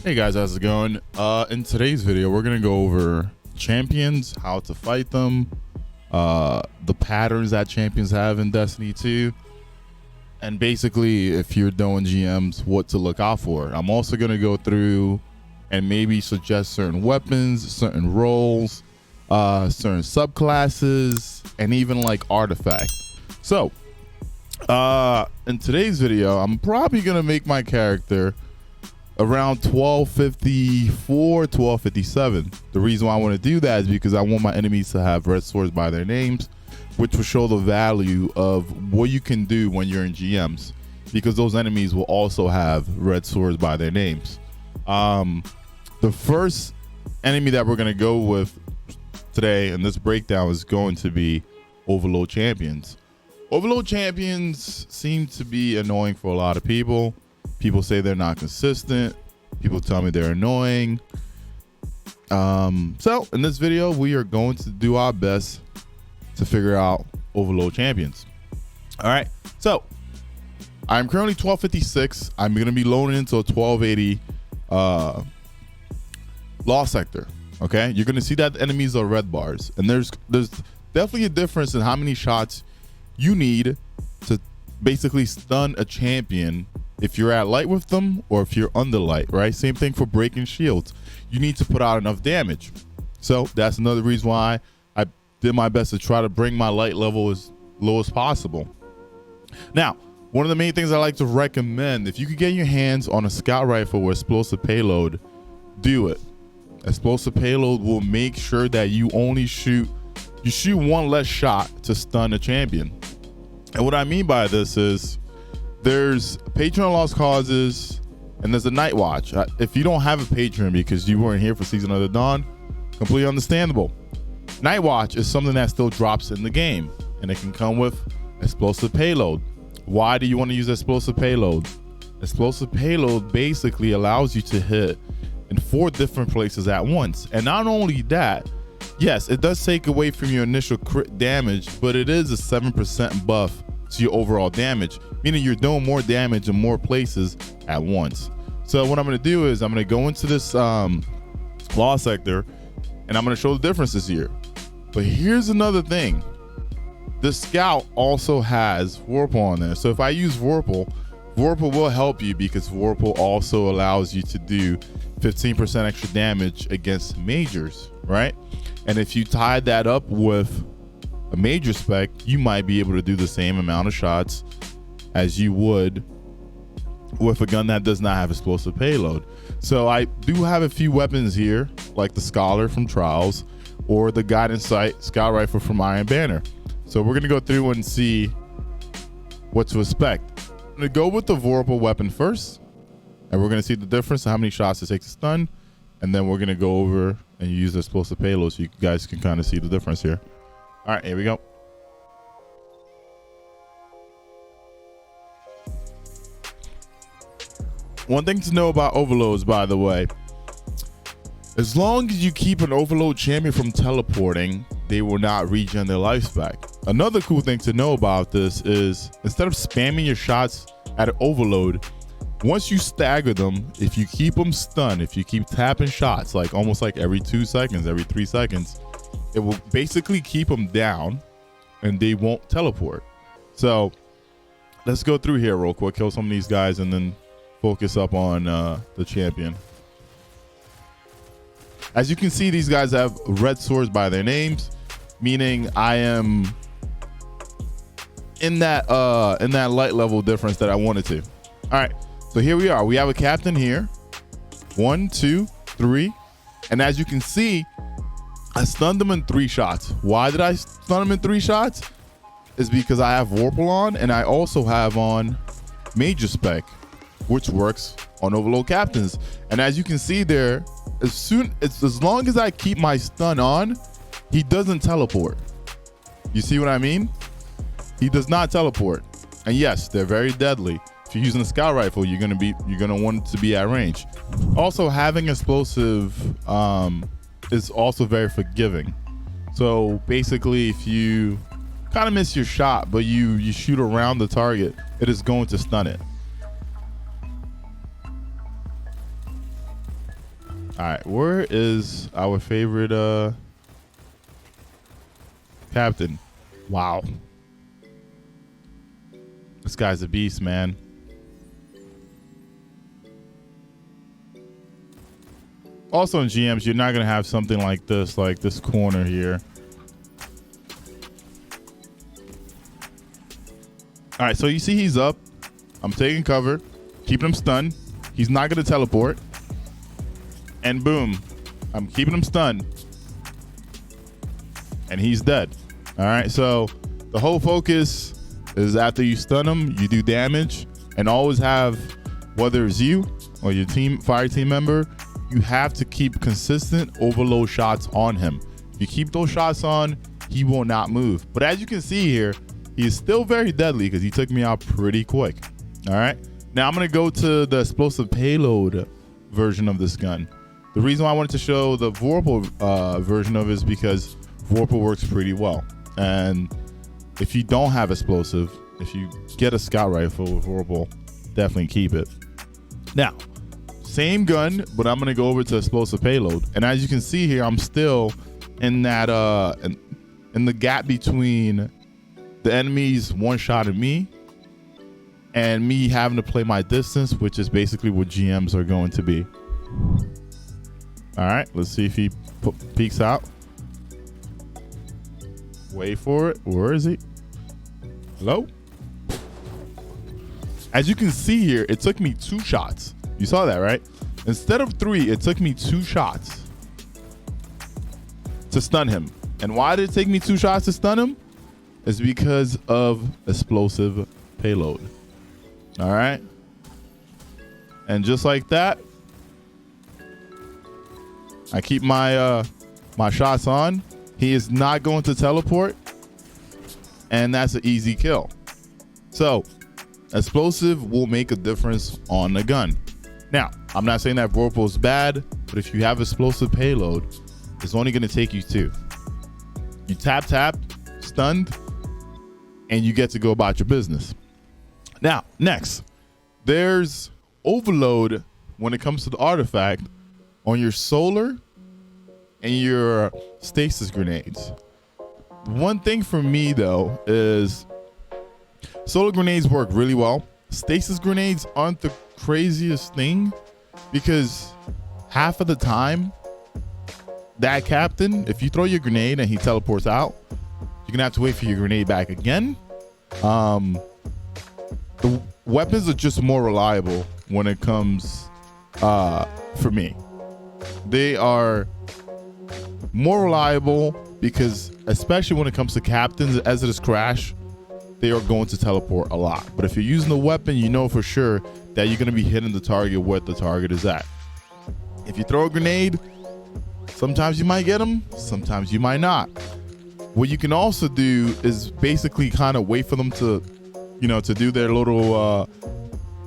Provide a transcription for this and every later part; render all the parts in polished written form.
Hey guys, how's it going? In today's video, we're gonna go over champions, how to fight them, the patterns that champions have in Destiny 2, and basically if you're doing GMs, what to look out for. I'm also gonna go through and maybe suggest certain weapons, certain roles, certain subclasses, and even like artifacts. So in today's video, I'm probably gonna make my character around 1254, 1257. The reason why I want to do that is because I want my enemies to have red swords by their names, which will show the value of what you can do when you're in GMs, because those enemies will also have red swords by their names. The first enemy that we're going to go with today in this breakdown is going to be Overload champions. Overload champions seem to be annoying for a lot of people. People say they're not consistent. People tell me they're annoying. So in this video, we are going to do our best to figure out Overload champions. All right. So I'm currently 1256. I'm going to be loading into a 1280 law sector. Okay. You're going to see that the enemies are red bars, and there's definitely a difference in how many shots you need to basically stun a champion if you're at light with them or if you're under light, right? Same thing for breaking shields. You need to put out enough damage. So that's another reason why I did my best to try to bring my light level as low as possible. Now, one of the main things I like to recommend, if you could get your hands on a scout rifle with explosive payload, do it. Explosive payload will make sure that you only shoot one less shot to stun a champion. And what I mean by this is, there's Patreon lost causes and there's a night watch. If you don't have a Patreon because you weren't here for Season of the Dawn, completely understandable. Night watch is something that still drops in the game, and it can come with explosive payload. Why do you want to use explosive payload? Explosive payload basically allows you to hit in 4 different places at once. And not only that, yes, it does take away from your initial crit damage, but it is a 7% buff to your overall damage, meaning you're doing more damage in more places at once. So what I'm going to do is I'm going to go into this law sector, and I'm going to show the differences here. But here's another thing. The scout also has Vorpal on there. So if I use Vorpal will help you, because Vorpal also allows you to do 15% extra damage against majors, right? And if you tie that up with a major spec, you might be able to do the same amount of shots as you would with a gun that does not have explosive payload. So I do have a few weapons here, like the Scholar from Trials or the Guidance Sight Scout Rifle from Iron Banner. So we're gonna go through and see what to expect. I'm gonna go with the Vorpal weapon first, and we're gonna see the difference in how many shots it takes to stun, and then we're gonna go over and use the explosive payload so you guys can kind of see the difference here. All right, here we go. One thing to know about overloads, by the way, as long as you keep an overload champion from teleporting, they will not regen their lives back. Another cool thing to know about this is, instead of spamming your shots at an overload, once you stagger them, if you keep them stunned, if you keep tapping shots like almost like every 2 seconds, every 3 seconds, it will basically keep them down and they won't teleport. So let's go through here real quick, kill some of these guys, and then focus up on the champion. As you can see, these guys have red swords by their names, meaning I am in that light level difference that I wanted to. All right, so here we are. We have a captain here. 1, 2, 3. And as you can see, I stunned them in 3 shots. Why did I stun them in 3 shots? Is because I have Vorpal on, and I also have on Major Spec, which works on Overload Captains. And as you can see there, as long as I keep my stun on, he doesn't teleport. You see what I mean? He does not teleport. And yes, they're very deadly. If you're using a scout rifle, you're gonna want it to be at range. Also, having explosive is also very forgiving. So basically, if you kind of miss your shot, but you shoot around the target, it is going to stun it. All right, where is our favorite captain? Wow. This guy's a beast, man. Also in GMs, you're not going to have something like this corner here. All right, so you see he's up. I'm taking cover, keeping him stunned. He's not going to teleport. And boom, I'm keeping him stunned. And he's dead. All right, so the whole focus is after you stun him, you do damage, and always have, whether it's you or your fire team member, you have to keep consistent overload shots on him. If you keep those shots on, he will not move. But as you can see here, he is still very deadly because he took me out pretty quick. All right, now I'm gonna go to the explosive payload version of this gun. The reason why I wanted to show the Vorpal version of it is because Vorpal works pretty well. And if you don't have explosive, if you get a scout rifle with Vorpal, definitely keep it. Now, same gun, but I'm gonna go over to explosive payload. And as you can see here, I'm still in that in the gap between the enemies one-shotting me and me having to play my distance, which is basically what GMs are going to be. All right, let's see if he peeks out. Wait for it. Where is he? Hello? As you can see here, it took me 2 shots. You saw that, right? Instead of 3, it took me 2 shots to stun him. And why did it take me 2 shots to stun him? It's because of explosive payload. All right. And just like that, I keep my my shots on. He is not going to teleport, and that's an easy kill. So explosive will make a difference on the gun. Now, I'm not saying that Vorpal is bad, but if you have explosive payload, it's only going to take you 2. You tap, stunned, and you get to go about your business. Now, next, there's overload when it comes to the artifact on your solar and your stasis grenades. One thing for me though is solar grenades work really well. Stasis grenades aren't the craziest thing because half of the time that captain, if you throw your grenade and he teleports out, you're gonna have to wait for your grenade back again. The weapons are just more reliable when it comes for me. They are more reliable because, especially when it comes to captains, as it is crash, they are going to teleport a lot. But if you're using the weapon, you know for sure that you're going to be hitting the target where the target is at. If you throw a grenade, sometimes you might get them, sometimes you might not. What you can also do is basically kind of wait for them to, to do their little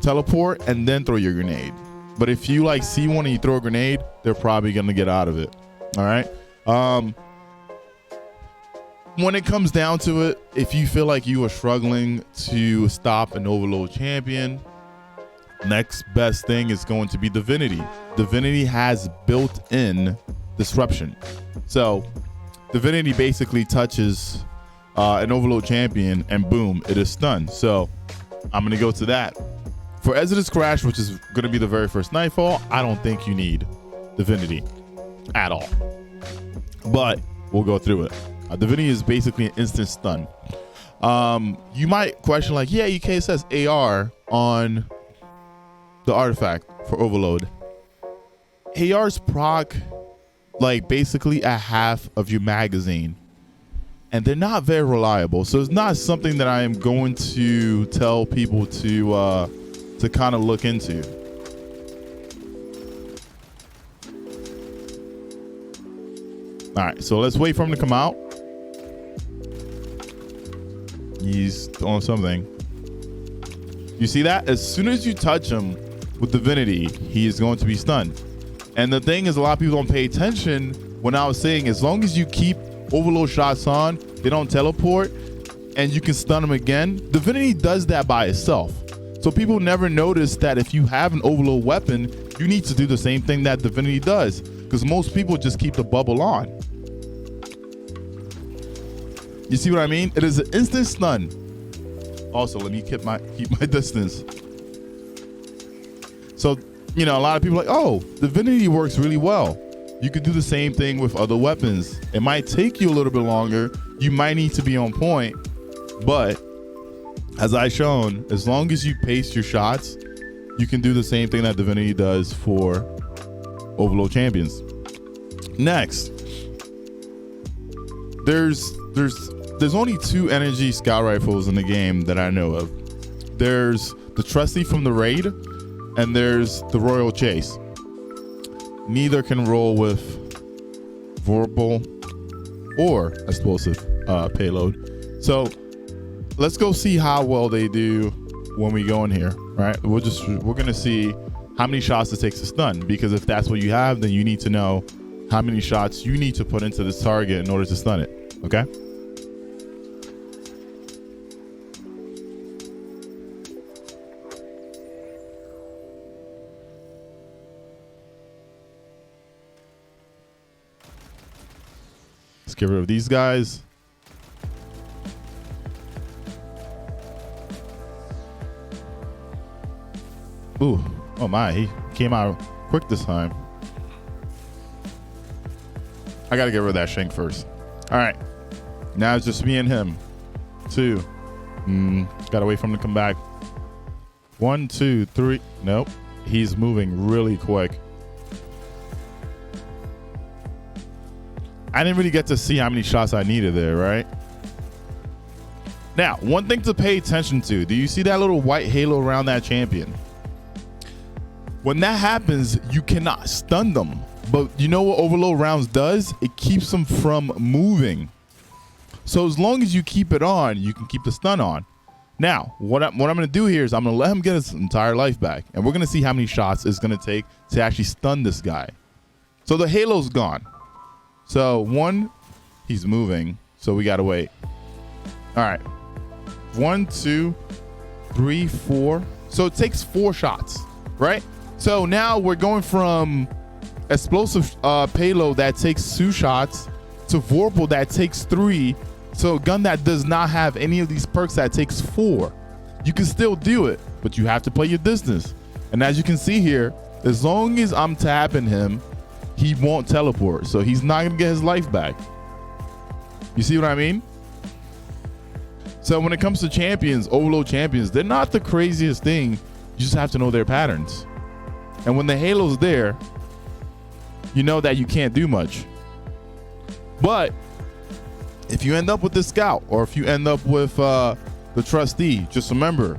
teleport and then throw your grenade. But if you see one and you throw a grenade, they're probably going to get out of it. All right. When it comes down to it, if you feel like you are struggling to stop an overload champion, next best thing is going to be Divinity. Divinity has built-in disruption. So Divinity basically touches an overload champion and boom, it is stunned. So I'm going to go to that. For Exodus Crash, which is going to be the very first Nightfall, I don't think you need Divinity at all. But we'll go through it. Divinity is basically an instant stun. You might question yeah, EK says AR on the artifact for overload. AR's proc basically a half of your magazine, and they're not very reliable. So it's not something that I am going to tell people to kind of look into. All right, so let's wait for him to come out. He's on something. You see that? As soon as you touch him with Divinity, he is going to be stunned. And the thing is, a lot of people don't pay attention when I was saying, as long as you keep overload shots on, they don't teleport, and you can stun them again. Divinity does that by itself. So people never notice that if you have an overload weapon, you need to do the same thing that Divinity does, because most people just keep the bubble on. You see what I mean? It is an instant stun. Also, let me keep my distance. So, you know, a lot of people are like, oh, Divinity works really well. You could do the same thing with other weapons. It might take you a little bit longer. You might need to be on point, but as I've shown, as long as you pace your shots, you can do the same thing that Divinity does for overload champions. Next, there's only 2 energy scout rifles in the game that I know of. There's the Trusty from the raid, and there's the Royal Chase. Neither can roll with Vorpal or explosive payload. So let's go see how well they do when we go in here, right? We're gonna see how many shots it takes to stun, because if that's what you have, then you need to know how many shots you need to put into this target in order to stun it, okay? Let's get rid of these guys. Ooh, oh my, he came out quick this time. I gotta get rid of that shank first. All right, now it's just me and him. 2. Gotta wait for him to come back. 1, 2, 3. Nope, he's moving really quick. I didn't really get to see how many shots I needed there, right? Now, one thing to pay attention to. Do you see that little white halo around that champion? When that happens, you cannot stun them. But you know what overload rounds does? It keeps them from moving. So as long as you keep it on, you can keep the stun on. Now, what I'm going to do here is I'm going to let him get his entire life back. And we're going to see how many shots it's going to take to actually stun this guy. So the halo's gone. So 1, he's moving. So we got to wait. All right. 1, 2, 3, 4. So it takes 4 shots, right? So now we're going from explosive payload that takes 2 shots to Vorpal that takes 3. So a gun that does not have any of these perks that takes 4. You can still do it, but you have to play your distance. And as you can see here, as long as I'm tapping him, he won't teleport. So he's not gonna get his life back. You see what I mean? So when it comes to champions, overload champions, they're not the craziest thing. You just have to know their patterns. And when the halo's there, you know that you can't do much. But if you end up with the scout, or if you end up with the trustee, just remember,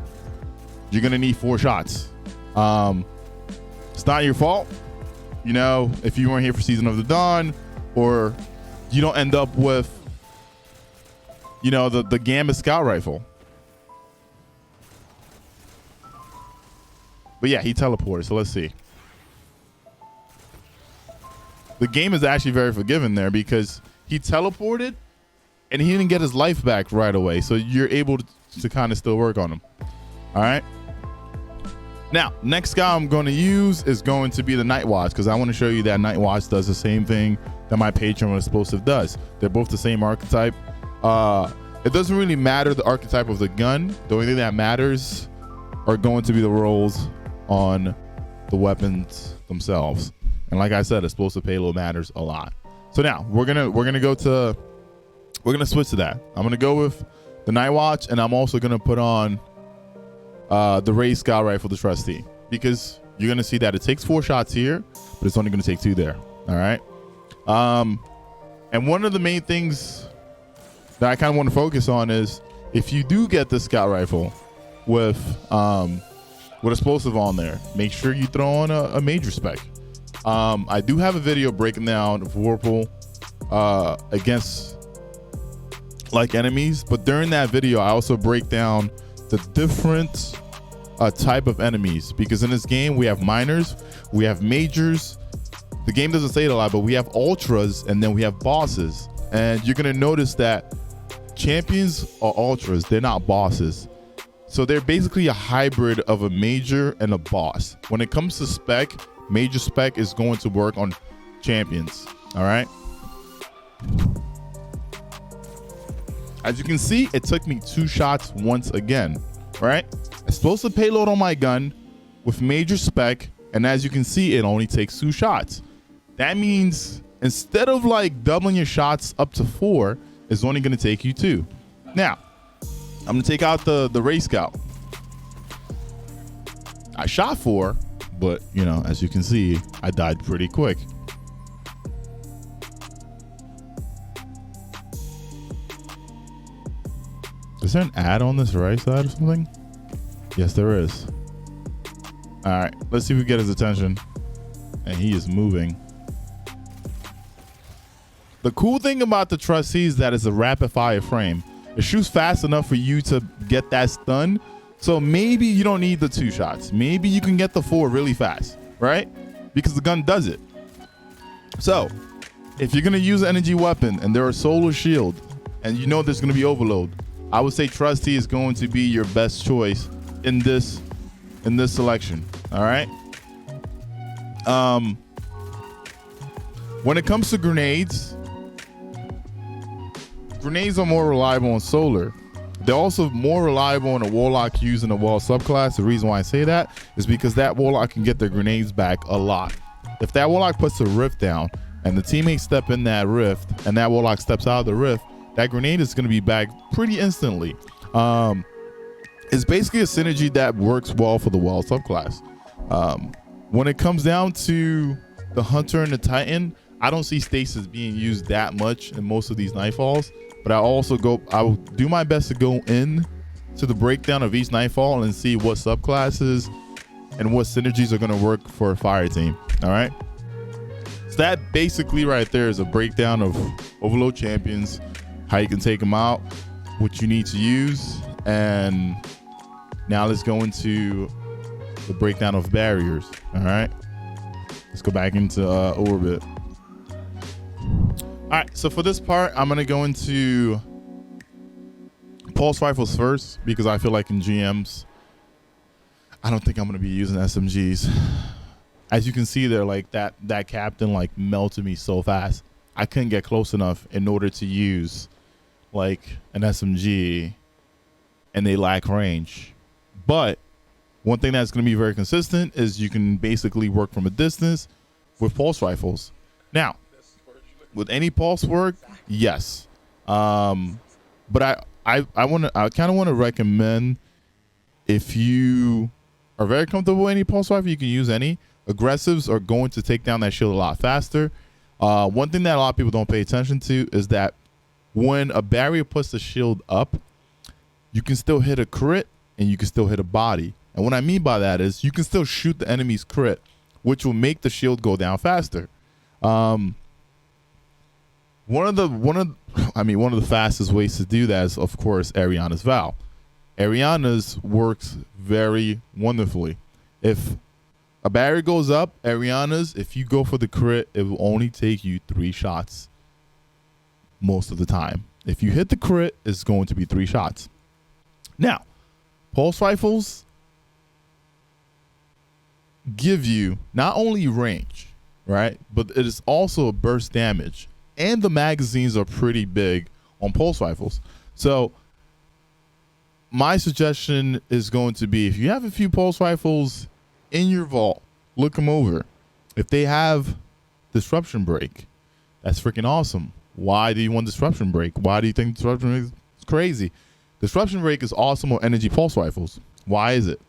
you're gonna need 4 shots. It's not your fault. You know, if you weren't here for Season of the Dawn, or you don't end up with, you know, the Gambit Scout Rifle. But yeah, he teleported, so let's see. The game is actually very forgiving there, because he teleported and he didn't get his life back right away. So you're able to kind of still work on him. All right. Now, next guy I'm going to use is going to be the Night Watch, because I want to show you that Night Watch does the same thing that my Patreon Explosive does. They're both the same archetype. It doesn't really matter the archetype of the gun. The only thing that matters are going to be the rolls on the weapons themselves. And like I said, explosive payload matters a lot. So now we're gonna switch to that. I'm gonna go with the Night Watch, and I'm also gonna put on the Raised Scout Rifle, the Trustee, because you're gonna see that it takes 4 shots here, but it's only gonna take 2 there. All right. And one of the main things that I kind of want to focus on is, if you do get the Scout Rifle with explosive on there, make sure you throw on a major spec. I do have a video breaking down Vorpal against like enemies, but during that video I also break down the different type of enemies, because in this game we have minors, we have majors. The game doesn't say it a lot, but we have ultras, and then we have bosses. And you're gonna notice that champions are ultras, they're not bosses. So they're basically a hybrid of a major and a boss. When it comes to spec, major spec is going to work on champions. All right. As you can see, it took me 2 shots once again. All right. Explosive payload on my gun with major spec. And as you can see, it only takes 2 shots. That means instead of like doubling your shots up to 4, it's only going to take you 2. Now, I'm going to take out the Ray Scout. I shot 4, but you know, as you can see, I died pretty quick. Is there an ad on this right side or something? Yes, there is. All right, let's see if we get his attention. And he is moving. The cool thing about the Trustee is that it's a rapid fire frame. It shoots fast enough for you to get that stun. So maybe you don't need the 2 shots. Maybe you can get the 4 really fast, right? Because the gun does it. So if you're gonna use an energy weapon and there are solar shield and you know there's gonna be overload, I would say Trustee is going to be your best choice in this selection. All right. When it comes to grenades are more reliable on solar. They're also more reliable on a warlock using a wall subclass. The reason why I say that is because that warlock can get their grenades back a lot. If that warlock puts a rift down and the teammates step in that rift and that warlock steps out of the rift, that grenade is going to be back pretty instantly. It's basically a synergy that works well for the wall subclass. When it comes down to the Hunter and the Titan, I don't see stasis being used that much in most of these Nightfalls, but I will do my best to go in to the breakdown of each Nightfall and see what subclasses and what synergies are going to work for a fire team. All right. So that basically right there is a breakdown of overload champions, how you can take them out, what you need to use. And now let's go into the breakdown of barriers. All right. Let's go back into orbit. All right, so for this part, I'm gonna go into pulse rifles first because I feel like in GMs, I don't think I'm gonna be using SMGs. As you can see there, like that captain like melted me so fast. I couldn't get close enough in order to use like an SMG, and they lack range. But one thing that's gonna be very consistent is you can basically work from a distance with pulse rifles. Now, with any pulse work, yes, but I kind of want to recommend, if you are very comfortable with any pulse rifle, you can use any. Aggressives are going to take down that shield a lot faster. One thing that a lot of people don't pay attention to is that when a barrier puts the shield up, you can still hit a crit and you can still hit a body. And what I mean by that is you can still shoot the enemy's crit, which will make the shield go down faster. One of the fastest ways to do that is, of course, Ariana's Vow. Ariana's works very wonderfully. If a barrier goes up, Ariana's, if you go for the crit, it will only take you 3 shots most of the time. If you hit the crit, it's going to be 3 shots. Now, pulse rifles give you not only range, right, but it is also a burst damage. And the magazines are pretty big on pulse rifles. So my suggestion is going to be, if you have a few pulse rifles in your vault, look them over. If they have disruption break, that's freaking awesome. Why do you want disruption break? Why do you think disruption break is crazy? Disruption break is awesome on energy pulse rifles. Why is it?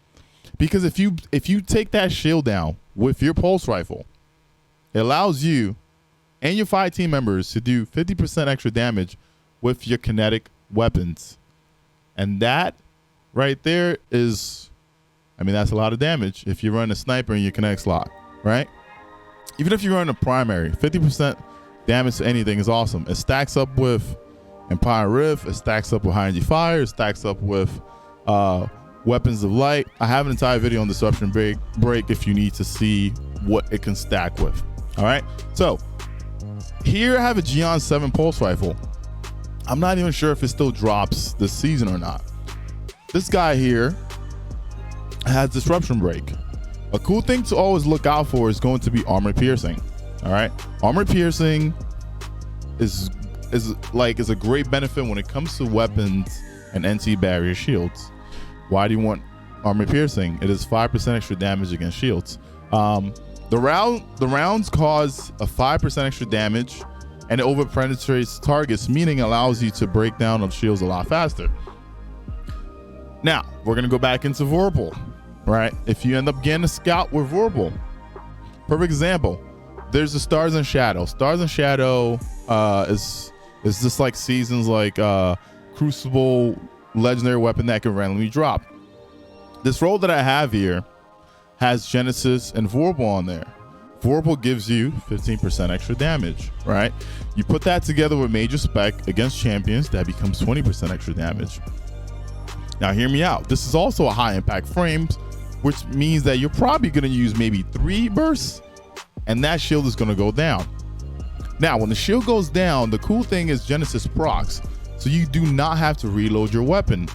Because if you take that shield down with your pulse rifle, it allows you and your 5 team members to do 50% extra damage with your kinetic weapons. And that right there is, that's a lot of damage if you run a sniper in your kinetic slot, right? Even if you run a primary, 50% damage to anything is awesome. It stacks up with Empire Rift, it stacks up with high energy fire, it stacks up with weapons of light. I have an entire video on disruption break if you need to see what it can stack with. All right, so here I have a Geon 7 pulse rifle. I'm not even sure if it still drops this season or not. this guy here has disruption break. A cool thing to always look out for is going to be armor piercing. All right, armor piercing is a great benefit when it comes to weapons and anti-barrier shields. Why do you want armor piercing? It is 5% extra damage against shields. The rounds cause a 5% extra damage, and it over penetrates targets, meaning it allows you to break down on shields a lot faster. Now we're gonna go back into Vorpal, right? If you end up getting a scout with Vorpal, perfect example. There's the Stars and Shadow. Stars and Shadow is just like seasons like Crucible legendary weapon that can randomly drop. This roll that I have here has Genesis and Vorpal on there. Vorpal gives you 15% extra damage, right? You put that together with Major Spec against champions, that becomes 20% extra damage. Now hear me out. This is also a high impact frames, which means that you're probably gonna use maybe 3 bursts, and that shield is gonna go down. Now, when the shield goes down, the cool thing is Genesis procs, so you do not have to reload your weapon.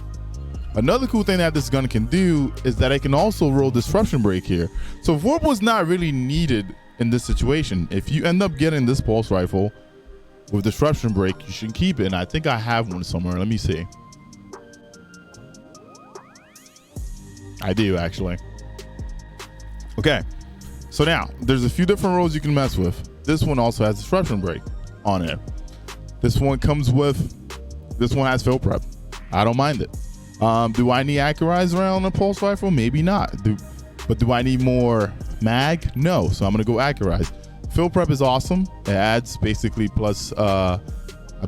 Another cool thing that this gun can do is that it can also roll disruption break here. So Vorpal is not really needed in this situation. If you end up getting this pulse rifle with disruption break, you should keep it. And I think I have one somewhere. Let me see. I do actually. Okay. So now there's a few different rolls you can mess with. This one also has disruption break on it. This one has field prep. I don't mind it. Do I need accurized round on a pulse rifle? Maybe not. But do I need more mag? No. So I'm gonna go accurized. Field prep is awesome. It adds basically plus I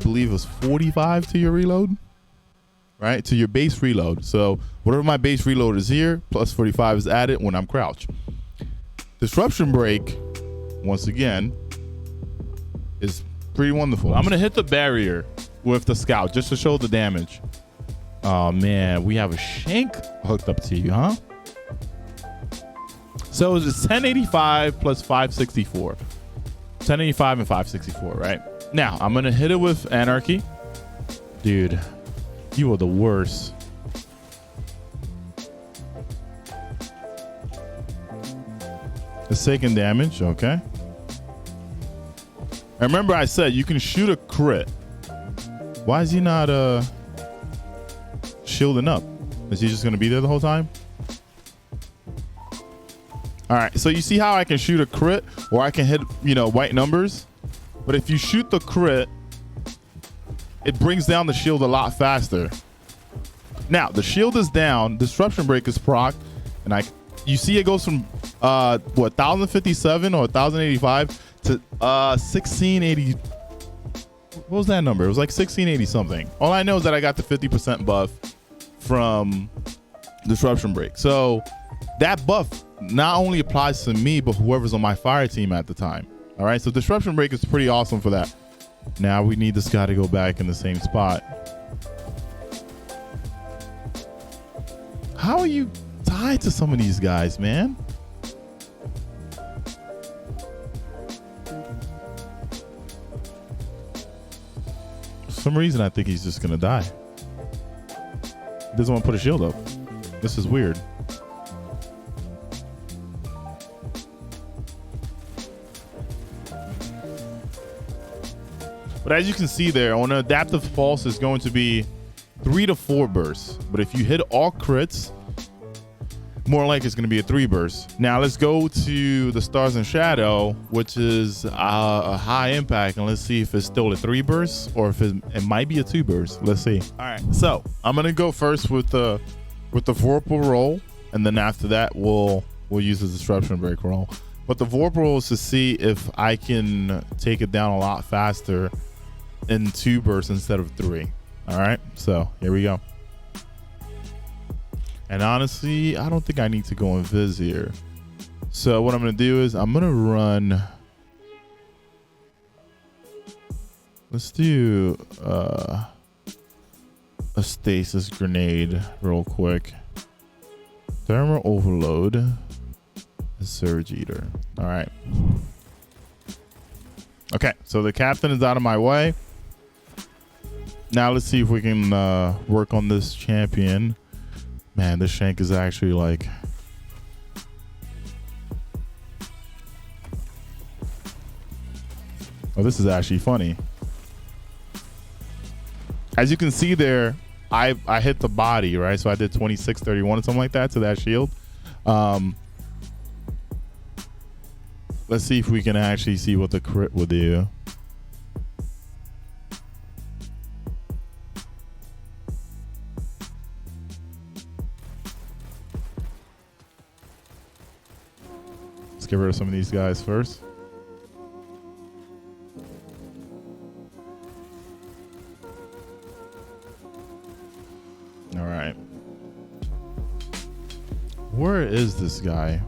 believe it was 45 to your reload, right? To your base reload. So whatever my base reload is here, plus 45 is added when I'm crouched. Disruption break, once again, is pretty wonderful. I'm gonna hit the barrier with the scout just to show the damage. Oh man, we have a shank hooked up to you, huh? So it's 1085 plus 564. 1085 and 564, right? Now I'm gonna hit it with Anarchy. Dude, you are the worst. It's taking damage, okay. I remember I said you can shoot a crit. Why is he not shielding up? Is he just gonna be there the whole time? All right, so you see how I can shoot a crit or I can hit, white numbers, but if you shoot the crit, it brings down the shield a lot faster. Now the shield is down, disruption break is proc, and you see it goes from 1057 or 1085 to 1680. What was that number? It was like 1680 something. All I know is that I got the 50% buff from disruption break. So that buff not only applies to me, but whoever's on my fire team at the time. All right, so disruption break is pretty awesome for that. Now we need this guy to go back in the same spot. How are you tied to some of these guys, man? For some reason, I think he's just gonna die. He doesn't want to put a shield up. This is weird. But as you can see there, on an adaptive pulse is going to be 3 to 4 bursts. But if you hit all crits, more like it's going to be a 3 burst. Now let's go to the Stars and Shadow, which is a high impact, and let's see if it's still a 3 burst or if it might be a 2 burst. Let's see. All right, so I'm gonna go first with the Vorpal roll, and then after that we'll use the disruption break roll. But the Vorpal roll is to see if I can take it down a lot faster in 2 bursts instead of 3. All right, so here we go. And honestly, I don't think I need to go invis here. So what I'm gonna do is I'm gonna run. Let's do a stasis grenade real quick. Thermal overload. A surge eater. All right. Okay, so the captain is out of my way. Now let's see if we can work on this champion. Man, this shank is actually like... Oh, this is actually funny. As you can see there, I hit the body, right? So I did 26, 31 or something like that to that shield. Let's see if we can actually see what the crit will do. Let's get rid of some of these guys first. All right. Where is this guy?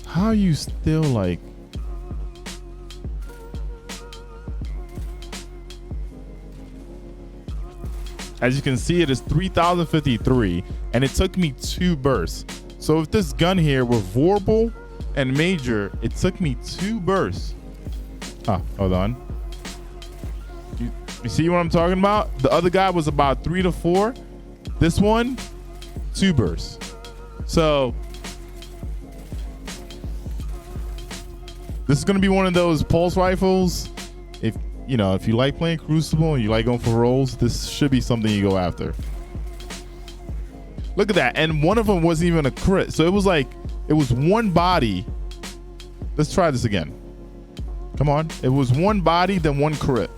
How are you still like... As you can see, it is 3053 and it took me 2 bursts. So if this gun here were Vorpal and Major, it took me 2 bursts. Hold on. You see what I'm talking about? The other guy was about 3 to 4. This one, 2 bursts. So this is going to be one of those pulse rifles. If you know, if you like playing Crucible and you like going for rolls, this should be something you go after. Look at that. And one of them wasn't even a crit. So it was like, it was one body. Let's try this again. Come on. It was one body, then 1 crit.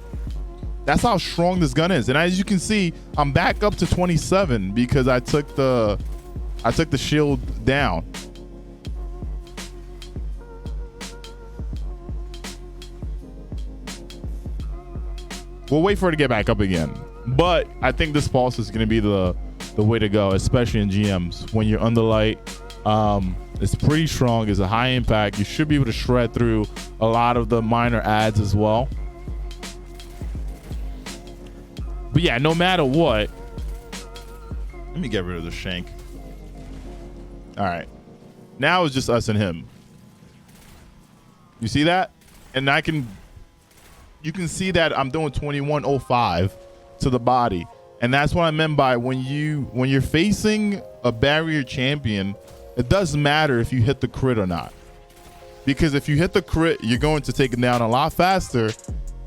That's how strong this gun is. And as you can see, I'm back up to 27 because I took the shield down. We'll wait for it to get back up again. But I think this pulse is going to be the way to go, especially in GMs. When you're under light, it's pretty strong. It's a high impact. You should be able to shred through a lot of the minor adds as well. But yeah, no matter what, let me get rid of the shank. All right, now it's just us and him. You see that? And you can see that I'm doing 2105 to the body. And that's what I meant by when you're facing a barrier champion, it doesn't matter if you hit the crit or not. Because if you hit the crit, you're going to take it down a lot faster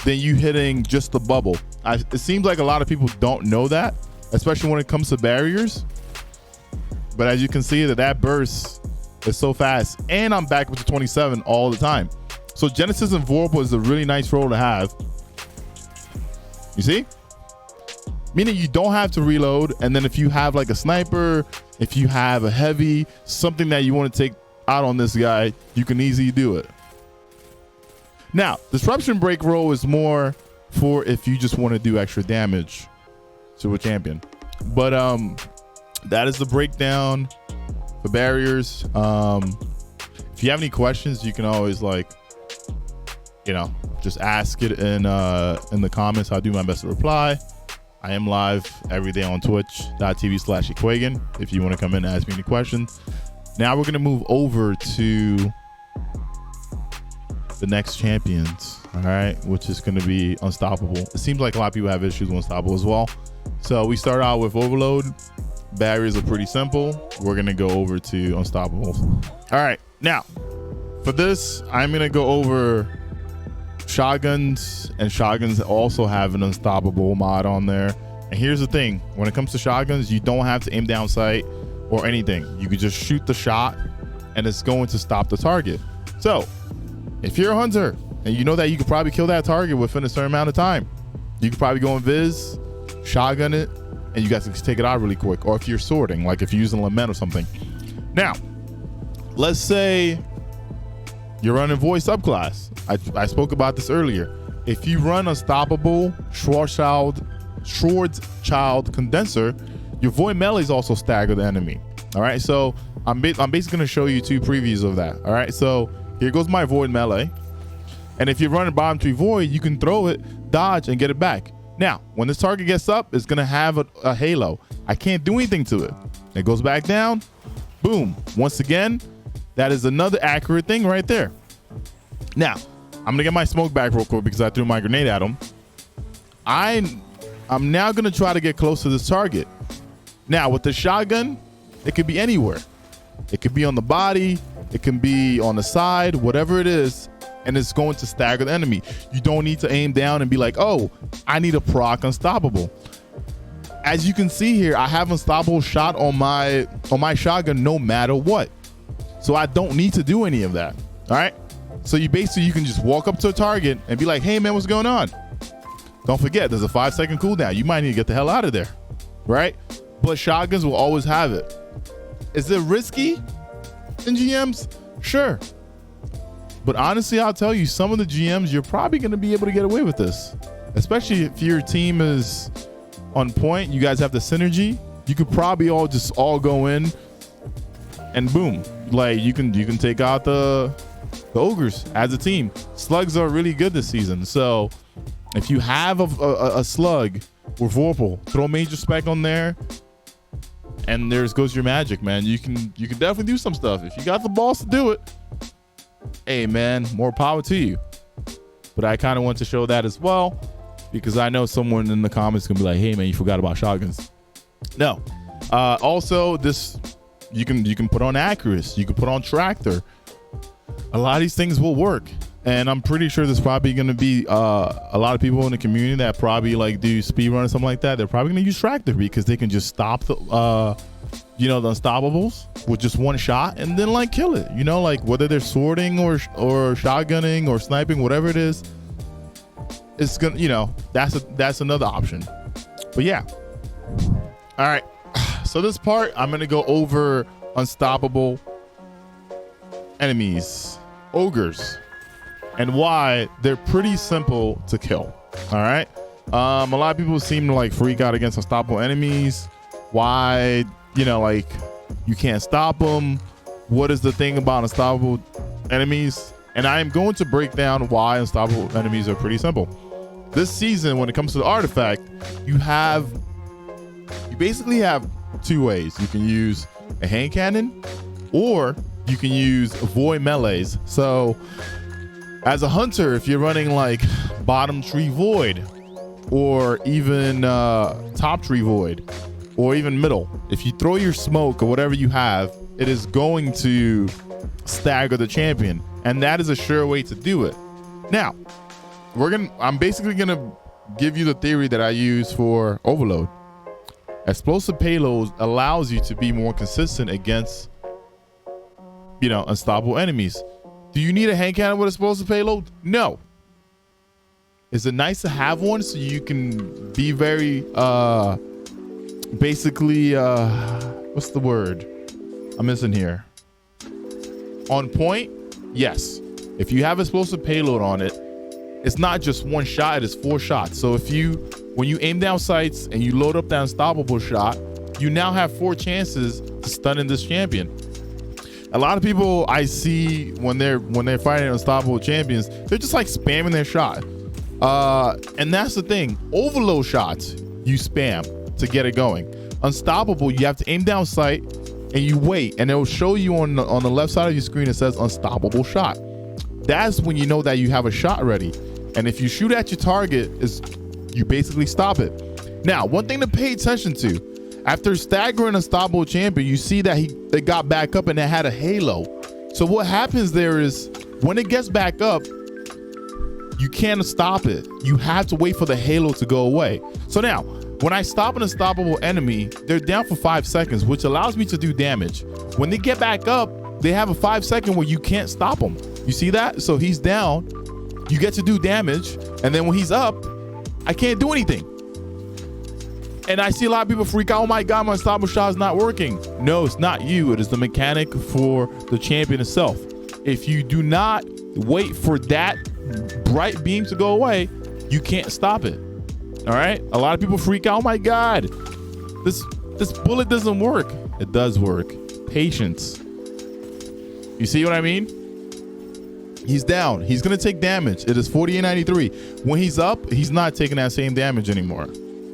than you hitting just the bubble. It seems like a lot of people don't know that, especially when it comes to barriers. But as you can see, that burst is so fast. And I'm back up to 27 all the time. So Genesis and Vorpal is a really nice role to have. You see? Meaning you don't have to reload. And then if you have like a sniper, if you have a heavy, something that you want to take out on this guy, you can easily do it. Now, disruption break roll is more for if you just want to do extra damage to a champion. But that is the breakdown for barriers. If you have any questions, you can always just ask it in the comments. I'll do my best to reply. I am live every day on twitch.tv/Ekuegan if you want to come in and ask me any questions. Now we're going to move over to the next champions, all right, which is going to be Unstoppable. It seems like a lot of people have issues with Unstoppable as well. So we start out with Overload. Barriers are pretty simple. We're going to go over to Unstoppable. All right, now for this, I'm going to go over shotguns, and shotguns also have an Unstoppable mod on there. And here's the thing, when it comes to shotguns, you don't have to aim down sight or anything. You can just shoot the shot and it's going to stop the target. So if you're a hunter and you know that you could probably kill that target within a certain amount of time, you could probably go in Viz, shotgun it, and you guys can take it out really quick. Or if you're sorting, like if you're using Lament or something. Now, let's say you're running Void subclass. I spoke about this earlier. If you run Unstoppable, Schwarzschild Condenser, your Void melee is also stagger the enemy. All right, so I'm basically going to show you 2 previews of that. All right, so here goes my Void melee. And if you're running bottom 3 Void, you can throw it, dodge, and get it back. Now, when this target gets up, it's going to have a halo. I can't do anything to it. It goes back down. Boom. Once again, That is another accurate thing right there. Now, I'm gonna get my smoke back real quick because I threw my grenade at him. I'm now gonna try to get close to this target. Now with the shotgun, it could be anywhere. It could be on the body, it can be on the side, whatever it is, and it's going to stagger the enemy. You don't need to aim down and be like, oh, I need a proc unstoppable. As you can see here, I have unstoppable shot on my shotgun no matter what. So I don't need to do any of that. All right. So you can just walk up to a target and be like, hey man, what's going on? Don't forget, there's a 5-second cooldown. You might need to get the hell out of there. Right? But shotguns will always have it. Is it risky in GMs? Sure. But honestly, I'll tell you, some of the GMs, you're probably going to be able to get away with this. Especially if your team is on point, you guys have the synergy. You could probably all go in and boom. Like you can take out the ogres as a team. Slugs are really good this season. So if you have a slug with Vorpal, throw major spec on there, and there goes your magic, man. You can definitely do some stuff. If you got the balls to do it, hey man, more power to you. But I kind of want to show that as well, because I know someone in the comments can be like, hey man, you forgot about shotguns. No. Also, this you can put on Accuracy, you can put on Tractor. A lot of these things will work, and I'm pretty sure there's probably going to be a lot of people in the community that probably like do speedrun or something like that. They're probably going to use Tractor because they can just stop the the unstoppables with just one shot and then like kill it. Like whether they're swording or shotgunning or sniping, whatever it is, it's gonna that's another option. But yeah, all right. So this part, I'm gonna go over unstoppable enemies, ogres, and why they're pretty simple to kill. All right. A lot of people seem to like freak out against unstoppable enemies. Why, like you can't stop them. What is the thing about unstoppable enemies? And I am going to break down why unstoppable enemies are pretty simple. This season, when it comes to the artifact, you basically have two ways. You can use a hand cannon, or you can use void melees. So as a hunter, if you're running like bottom tree void, or even top tree void, or even middle, if you throw your smoke or whatever you have, it is going to stagger the champion, and that is a sure way to do it. Now I'm basically gonna give you the theory that I use for Overload. Explosive Payload allows you to be more consistent against unstoppable enemies. Do you need a hand cannon with explosive payload? No. Is it nice to have one so you can be very basically what's the word I'm missing here? On point? Yes. If you have explosive payload on it, it's not just one shot, it is 4 shots. So when you aim down sights and you load up that unstoppable shot, you now have 4 chances to stun in this champion. A lot of people I see when they're fighting unstoppable champions, they're just like spamming their shot. And that's the thing. Overload shots, you spam to get it going. Unstoppable, you have to aim down sight and you wait, and it'll show you on the left side of your screen, it says unstoppable shot. That's when you know that you have a shot ready. And if you shoot at your target, you basically stop it. Now, one thing to pay attention to, after staggering unstoppable champion, you see that they got back up and it had a halo. So what happens there is when it gets back up, you can't stop it. You have to wait for the halo to go away. So now, when I stop an unstoppable enemy, they're down for 5 seconds, which allows me to do damage. When they get back up, they have a 5-second where you can't stop them. You see that? So he's down, you get to do damage, and then when he's up, I can't do anything. And I see a lot of people freak out, oh my God, my unstoppable shot is not working. No, it's not you, it is the mechanic for the champion itself. If you do not wait for that bright beam to go away, you can't stop it. All right? A lot of people freak out, oh my God, this bullet doesn't work. It does work. Patience. You see what I mean? He's down. He's going to take damage. It is 48.93. When he's up, he's not taking that same damage anymore.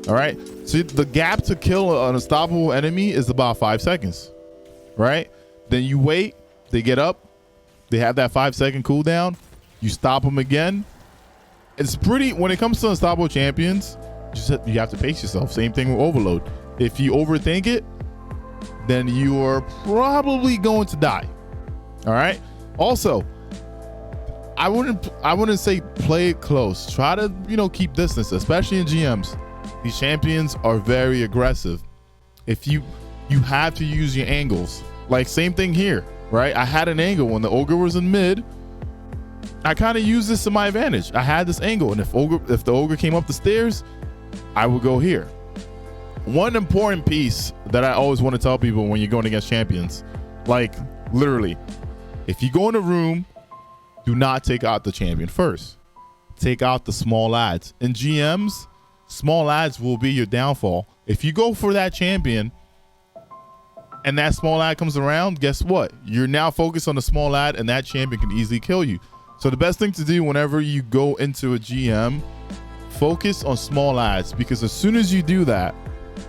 All right? So the gap to kill an unstoppable enemy is about 5 seconds. Right? Then you wait. They get up. They have that 5-second cooldown. You stop them again. It's pretty, when it comes to unstoppable champions, you have to pace yourself. Same thing with overload. If you overthink it, then you are probably going to die. All right. Also, I wouldn't say play it close. Try to, keep distance, especially in GMs. These champions are very aggressive. If you have to use your angles. Like same thing here, right? I had an angle when the ogre was in mid. I kind of used this to my advantage. I had this angle, and if the ogre came up the stairs, I would go here. One important piece that I always want to tell people when you're going against champions, like literally, if you go in a room, do not take out the champion first. Take out the small lads. In GMs, small lads will be your downfall. If you go for that champion and that small lad comes around, guess what? You're now focused on the small lad, and that champion can easily kill you. So the best thing to do whenever you go into a GM, focus on small lads, because as soon as you do that,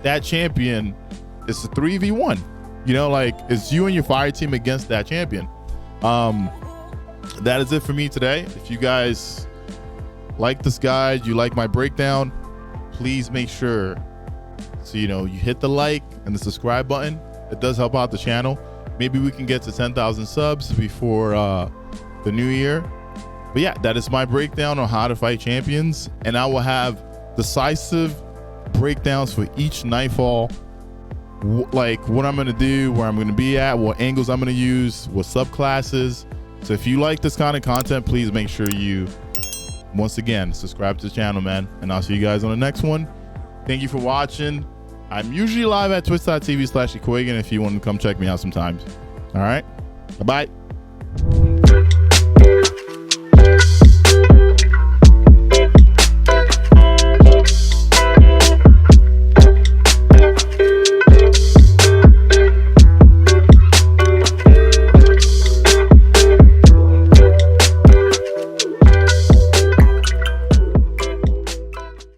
that champion is a 3v1. Like it's you and your fire team against that champion. That is it for me today. If you guys like this guide, you like my breakdown, please make sure you hit the like and the subscribe button. It does help out the channel. Maybe we can get to 10,000 subs before the new year. But yeah, that is my breakdown on how to fight champions, and I will have decisive breakdowns for each Nightfall, like what I'm going to do, where I'm going to be at, what angles I'm going to use, what subclasses. So if you like this kind of content, please make sure you, once again, subscribe to the channel, man. And I'll see you guys on the next one. Thank you for watching. I'm usually live at twitch.tv/Ekuegan if you want to come check me out sometimes. All right. Bye-bye.